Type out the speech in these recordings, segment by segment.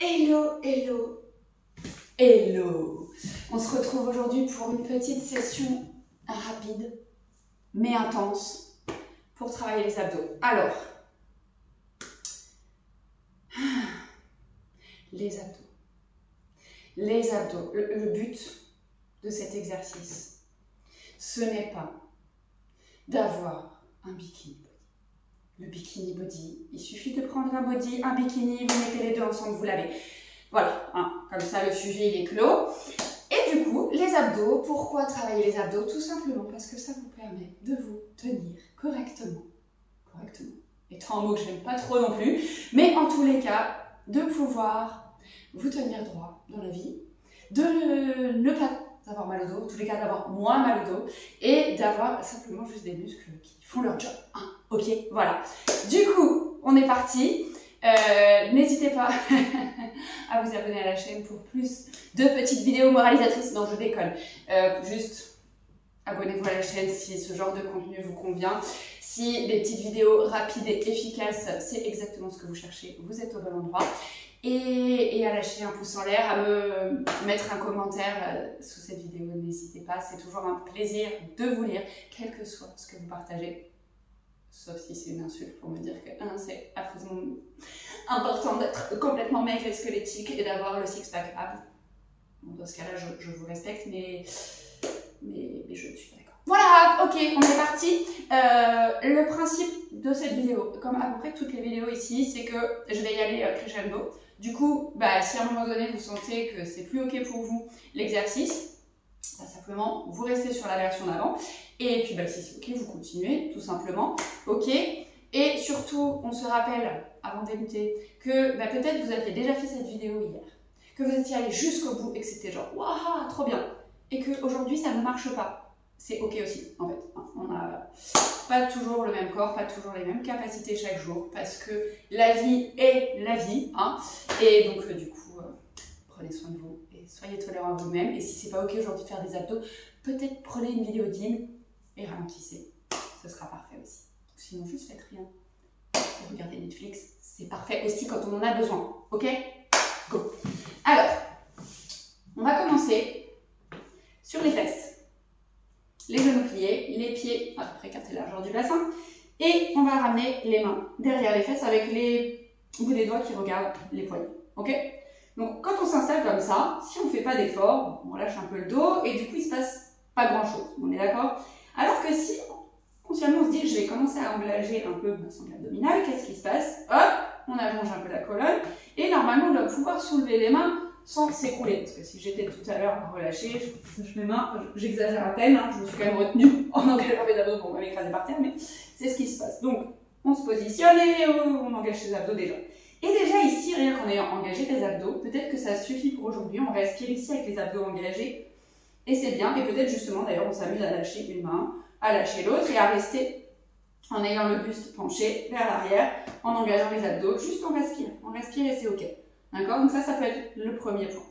Hello, hello, hello. On se retrouve aujourd'hui pour une petite session rapide, mais intense, pour travailler les abdos. Alors, les abdos. Les abdos, le but de cet exercice, ce n'est pas d'avoir un bikini body. Le bikini body, il suffit de prendre un body, un bikini, vous mettez les deux ensemble, vous lavez. Voilà, hein, comme ça le sujet il est clos. Et du coup, les abdos, pourquoi travailler les abdos? Tout simplement parce que ça vous permet de vous tenir correctement. Correctement. Étant un mot que je n'aime pas trop non plus, mais en tous les cas, de pouvoir vous tenir droit dans la vie, de ne pas avoir mal au dos, en tous les cas d'avoir moins mal au dos, et d'avoir simplement juste des muscles qui font leur job. Hein, ok, voilà. Du coup, on est parti. N'hésitez pas à vous abonner à la chaîne pour plus de petites vidéos moralisatrices. Non, je déconne. Juste abonnez-vous à la chaîne si ce genre de contenu vous convient. Si les petites vidéos rapides et efficaces, c'est exactement ce que vous cherchez, vous êtes au bon endroit. Et à lâcher un pouce en l'air, à me mettre un commentaire sous cette vidéo, n'hésitez pas. C'est toujours un plaisir de vous lire, quel que soit ce que vous partagez. Sauf si c'est une insulte pour me dire que c'est affreusement important d'être complètement maigre et squelettique et d'avoir le six-pack ab. Bon, dans ce cas-là, je vous respecte, mais je ne suis pas d'accord. Voilà, ok, on est parti. Le principe de cette vidéo, comme à peu près toutes les vidéos ici, c'est que je vais y aller crescendo. Du coup, si à un moment donné vous sentez que c'est plus ok pour vous l'exercice, simplement vous restez sur la version d'avant. Et puis si c'est ok, vous continuez, tout simplement. Ok. Et surtout, on se rappelle, avant de débuter, que peut-être vous aviez déjà fait cette vidéo hier, que vous étiez allé jusqu'au bout et que c'était genre waouh, trop bien. Et qu'aujourd'hui, ça ne marche pas. C'est ok aussi, en fait. On n'a pas toujours le même corps, pas toujours les mêmes capacités chaque jour, parce que la vie est la vie. Hein. Et donc, du coup, prenez soin de vous et soyez tolérants à vous-même. Et si c'est pas ok aujourd'hui de faire des abdos, peut-être prenez une vidéo digne et ralentissez. Ce sera parfait aussi. Sinon, juste faites rien. Regardez Netflix, c'est parfait aussi quand on en a besoin. Ok? Go! Alors, on va commencer sur les fesses. Les genoux pliés, les pieds à peu près 4 largeur du bassin. Et on va ramener les mains derrière les fesses avec les bouts des doigts qui regardent les poignets. Ok? Donc, quand on s'installe comme ça, si on ne fait pas d'effort, on lâche un peu le dos et du coup, il ne se passe pas grand-chose. On est d'accord? Alors que si, consciemment, on se dit, je vais commencer à engager un peu ma sangle abdominale, qu'est-ce qui se passe? Hop, on allonge un peu la colonne et normalement, on doit pouvoir soulever les mains sans s'écrouler. Parce que si j'étais tout à l'heure à relâcher, mes mains, j'exagère à peine, je me suis quand même retenue en engageant mes abdos pour m'écraser par terre, mais c'est ce qui se passe. Donc, on se positionne et on engage ses abdos déjà. Et déjà ici, rien qu'en ayant engagé les abdos, peut-être que ça suffit pour aujourd'hui. On respire ici avec les abdos engagés et c'est bien. Et peut-être justement, d'ailleurs, on s'amuse à lâcher une main, à lâcher l'autre et à rester en ayant le buste penché vers l'arrière, en engageant les abdos. Juste on respire et c'est ok. D'accord? Donc ça peut être le premier point.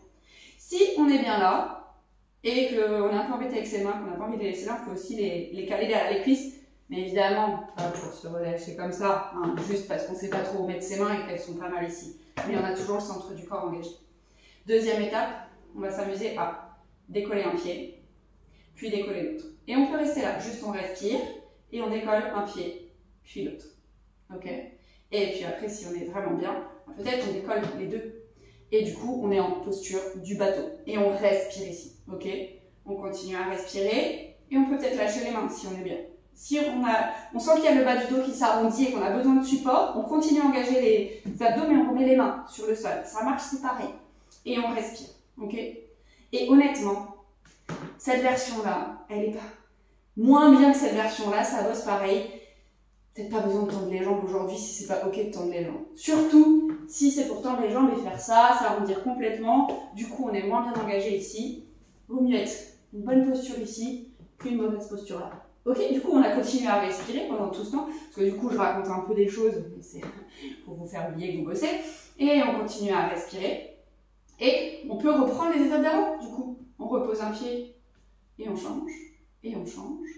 Si on est bien là et qu'on est un peu embêté avec ses mains, qu'on n'a pas envie de les laisser là, on peut aussi les caler derrière les cuisses. Mais évidemment, pas pour se relâcher comme ça, juste parce qu'on ne sait pas trop où mettre ses mains et qu'elles sont pas mal ici. Mais on a toujours le centre du corps engagé. Deuxième étape, on va s'amuser à décoller un pied, puis décoller l'autre. Et on peut rester là, juste on respire et on décolle un pied, puis l'autre. Ok? Et puis après, si on est vraiment bien, peut-être on décolle les deux. Et du coup, on est en posture du bateau. Et on respire ici. Ok? On continue à respirer et on peut peut-être lâcher les mains si on est bien. Si on sent qu'il y a le bas du dos qui s'arrondit et qu'on a besoin de support, on continue à engager les abdos, mais on remet les mains sur le sol. Ça marche, c'est pareil. Et on respire. Ok? Et honnêtement, cette version-là, elle n'est pas moins bien que cette version-là, ça bosse pareil. Peut-être pas besoin de tendre les jambes aujourd'hui si c'est pas ok de tendre les jambes. Surtout si c'est pour tendre les jambes et faire ça arrondir complètement. Du coup, on est moins bien engagé ici. Vaut mieux être une bonne posture ici qu'une mauvaise posture là. Ok, du coup, on a continué à respirer pendant tout ce temps. Parce que du coup, je raconte un peu des choses, mais c'est pour vous faire oublier que vous bossez. Et on continue à respirer. Et on peut reprendre les étapes d'avant. Du coup, on repose un pied et on change. Et on change.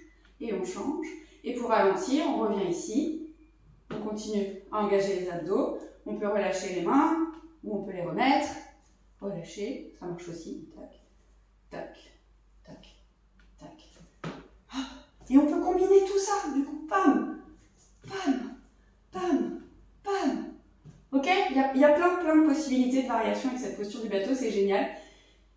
Et on change. Et pour ralentir, on revient ici. On continue à engager les abdos. On peut relâcher les mains ou on peut les remettre, relâcher, ça marche aussi, tac, tac, tac, tac. Et on peut combiner tout ça, du coup, pam, pam, pam, pam. Ok, il y a plein de possibilités de variation avec cette posture du bateau, c'est génial.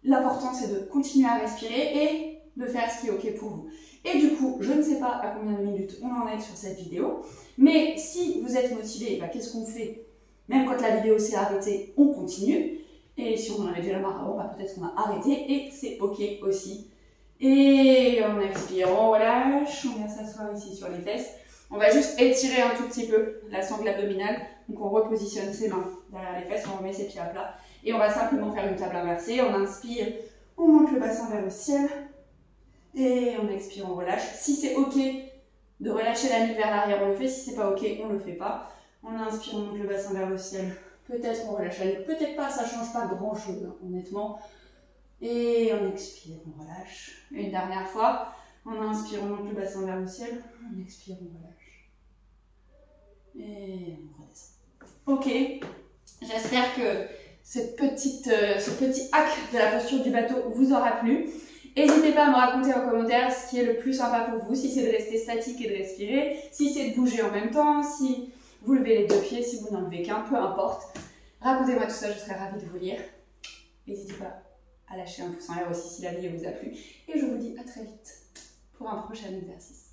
L'important, c'est de continuer à respirer et de faire ce qui est ok pour vous. Et du coup, je ne sais pas à combien de minutes on en est sur cette vidéo, mais si vous êtes motivé, bah, qu'est-ce qu'on fait? Même quand la vidéo s'est arrêtée, on continue. Et si on en avait déjà marre avant, bah, peut-être qu'on a arrêté et c'est ok aussi. Et en expirant, on relâche, on vient s'asseoir ici sur les fesses. On va juste étirer un tout petit peu la sangle abdominale. Donc on repositionne ses mains derrière les fesses, on remet ses pieds à plat. Et on va simplement faire une table inversée. On inspire, on monte le bassin vers le ciel. Et on expire, on relâche. Si c'est ok de relâcher la nuque vers l'arrière, on le fait. Si c'est pas ok, on le fait pas. On inspire, on monte le bassin vers le ciel. Peut-être on relâche la nuque, peut-être pas, ça change pas grand chose, hein, honnêtement. Et on expire, on relâche. Une dernière fois. On inspire, on monte le bassin vers le ciel. On expire, on relâche. Et on redescend. Ok, j'espère que ce petit hack de la posture du bateau vous aura plu. N'hésitez pas à me raconter en commentaire ce qui est le plus sympa pour vous, si c'est de rester statique et de respirer, si c'est de bouger en même temps, si vous levez les deux pieds, si vous n'en levez qu'un, peu importe. Racontez-moi tout ça, je serai ravie de vous lire. N'hésitez pas à lâcher un pouce en l'air aussi si la vidéo vous a plu. Et je vous dis à très vite pour un prochain exercice.